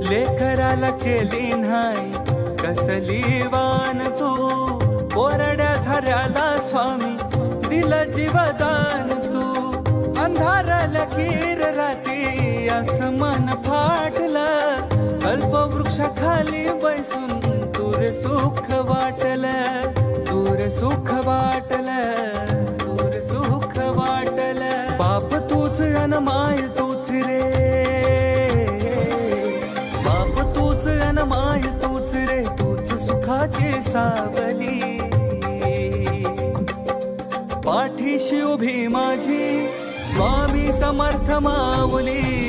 लेकराला केली नाही कसली वान तू, कोरड्या झऱ्याला स्वामी दिलं जीवदान तू. अंधाराला खीर राती असं मन फाटलं, कल्पवृक्षाखाली बैसून दूर सुख वाटलं, दूर सुख वाटलं, दूर सुख वाटलं. बाप तूच अन माय तूच रे, बाप तूच अन माय तूच रे, तूच सुखाची सावली. पाठीशी उभी माझी स्वामी समर्थ माऊली.